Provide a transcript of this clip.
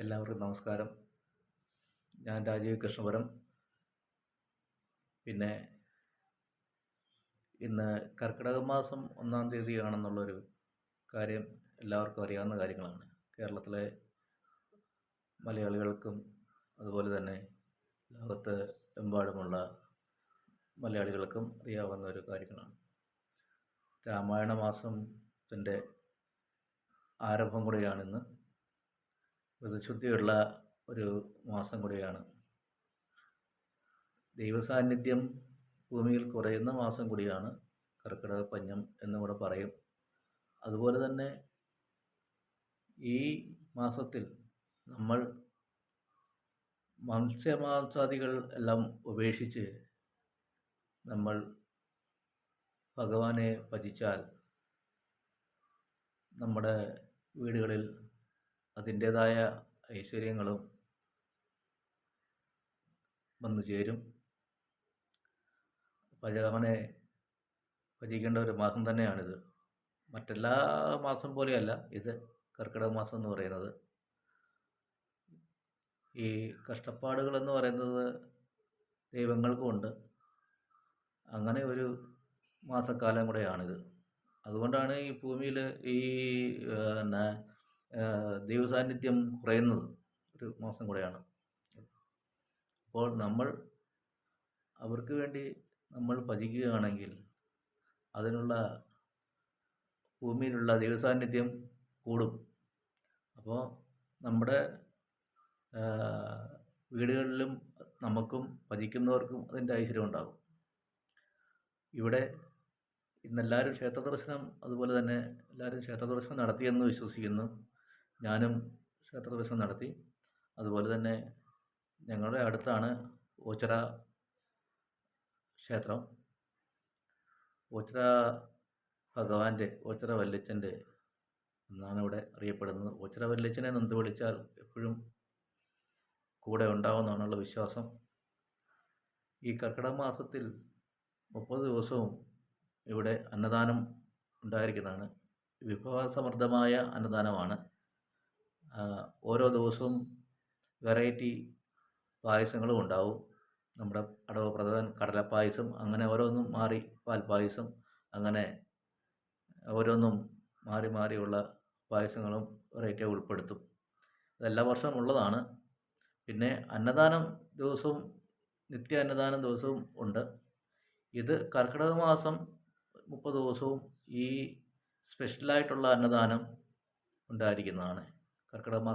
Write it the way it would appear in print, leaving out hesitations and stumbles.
എല്ലാവർക്കും നമസ്കാരം. ഞാൻ രാജീവ് കൃഷ്ണപുരം. പിന്നെ ഇന്ന് കർക്കിടക മാസം 1-ാം തീയതിയാണെന്നുള്ളൊരു കാര്യം എല്ലാവർക്കും അറിയാവുന്ന കാര്യങ്ങളാണ്. കേരളത്തിലെ മലയാളികൾക്കും അതുപോലെ തന്നെ ലോകത്ത് എമ്പാടുമുള്ള മലയാളികൾക്കും അറിയാവുന്ന ഒരു കാര്യങ്ങളാണ്. രാമായണ മാസത്തിൻ്റെ ആരംഭം കൂടിയാണിന്ന്. വ്രതശുദ്ധിയുള്ള ഒരു മാസം കൂടിയാണ്. ദൈവസാന്നിധ്യം ഭൂമിയിൽ കുറയുന്ന മാസം കൂടിയാണ് കർക്കിടക പഞ്ഞം എന്നും കൂടെ പറയും. അതുപോലെ തന്നെ ഈ മാസത്തിൽ നമ്മൾ മത്സ്യമാംസാദികൾ എല്ലാം ഉപേക്ഷിച്ച് നമ്മൾ ഭഗവാനെ ഭജിച്ചാൽ നമ്മുടെ വീടുകളിൽ അതിൻ്റേതായ ഐശ്വര്യങ്ങളും വന്നു ചേരും. ഭഗവാനെ ഭജിക്കേണ്ട ഒരു മാസം തന്നെയാണിത്. മറ്റെല്ലാ മാസം പോലെയല്ല ഇത് കർക്കിടക മാസം എന്ന് പറയുന്നത്. ഈ കഷ്ടപ്പാടുകളെന്ന് പറയുന്നത് ദൈവങ്ങൾക്കുമുണ്ട്. അങ്ങനെ ഒരു മാസക്കാലം കൂടെയാണിത്. അതുകൊണ്ടാണ് ഈ ഭൂമിയിൽ ഈ ദൈവസാന്നിധ്യം കുറയുന്നത് ഒരു മാസം കൂടെയാണ്. അപ്പോൾ നമ്മൾ അവർക്ക് വേണ്ടി നമ്മൾ ഭജിക്കുകയാണെങ്കിൽ അതിനുള്ള ഭൂമിയിലുള്ള ദൈവസാന്നിധ്യം കൂടും. അപ്പോൾ നമ്മുടെ വീടുകളിലും നമുക്കും ഭജിക്കുന്നവർക്കും അതിൻ്റെ ഐശ്വര്യം ഉണ്ടാകും. ഇവിടെ ഇന്നെല്ലാവരും ക്ഷേത്ര ദർശനം അതുപോലെ തന്നെ എല്ലാവരും ക്ഷേത്ര ദർശനം നടത്തിയെന്ന് വിശ്വസിക്കുന്നു. ഞാനും ക്ഷേത്ര ദർശനം നടത്തി. അതുപോലെ തന്നെ ഞങ്ങളുടെ അടുത്താണ് ഓച്ചിറ ക്ഷേത്രം. ഓച്ചിറ ഭഗവാന്റെ ഓച്ചിറ വല്യച്ഛൻ്റെ എന്നാണ് ഇവിടെ അറിയപ്പെടുന്നത്. ഓച്ചിറ വല്യച്ഛനെ നൊന്ത് വിളിച്ചാൽ എപ്പോഴും കൂടെ ഉണ്ടാവുമെന്നാണുള്ള വിശ്വാസം. ഈ കർക്കിടക മാസത്തിൽ 30 ദിവസവും ഇവിടെ അന്നദാനം ഉണ്ടായിരിക്കുന്നതാണ്. വിഭവസമൃദ്ധമായ അന്നദാനമാണ്. ഓരോ ദിവസവും വെറൈറ്റി പായസങ്ങളും ഉണ്ടാവും. നമ്മുടെ അടവ് പ്രധാൻ കടലപ്പായസം, അങ്ങനെ ഓരോന്നും മാറി പാൽപ്പായസം, അങ്ങനെ ഓരോന്നും മാറി മാറിയുള്ള പായസങ്ങളും വെറൈറ്റി ഉൾപ്പെടുത്തും. ഇതെല്ലാ വർഷവും ഉള്ളതാണ്. പിന്നെ അന്നദാനം ദിവസവും നിത്യ അന്നദാനം ദിവസവും ഉണ്ട്. ഇത് കർക്കിടക മാസം 30 ദിവസവും ഈ സ്പെഷ്യലായിട്ടുള്ള അന്നദാനം ഉണ്ടായിരിക്കുന്നതാണ്. കർക്കിടക